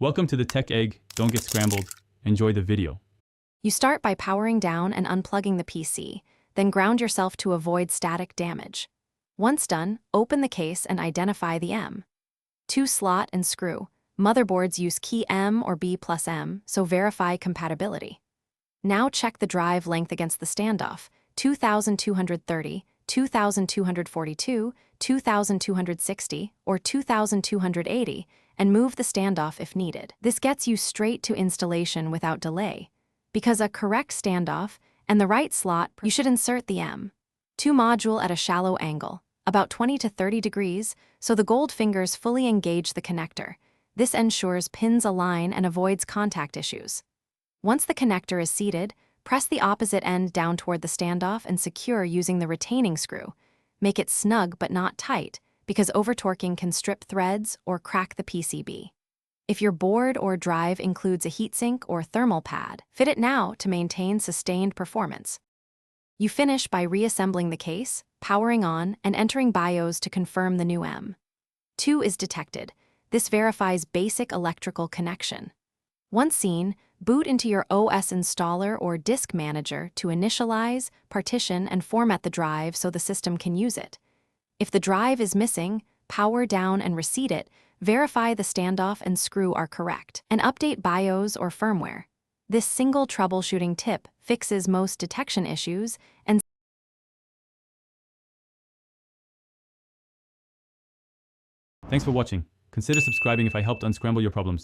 Welcome to the Tech Egg. Don't get scrambled. Enjoy the video. You start by powering down and unplugging the PC, then ground yourself to avoid static damage. Once done, open the case and identify the M2 slot and screw. Motherboards use key M or B+M, so verify compatibility. Now check the drive length against the standoff, 2230, 2242, 2260, or 2280, and move the standoff if needed. This gets you straight to installation without delay. Because a correct standoff and the right slot, you should insert the M2 module at a shallow angle, about 20 to 30 degrees, so the gold fingers fully engage the connector. This ensures pins align and avoids contact issues. Once the connector is seated, press the opposite end down toward the standoff and secure using the retaining screw. Make it snug but not tight, because over-torquing can strip threads or crack the PCB. If your board or drive includes a heatsink or thermal pad, fit it now to maintain sustained performance. You finish by reassembling the case, powering on, and entering BIOS to confirm the new M2 is detected. This verifies basic electrical connection. Once seen, boot into your OS installer or disk manager to initialize, partition, and format the drive so the system can use it. If the drive is missing, power down and reseat it, verify the standoff and screw are correct, and update BIOS or firmware. This single troubleshooting tip fixes most detection issues and Thanks for watching. Consider subscribing if I helped unscramble your problems.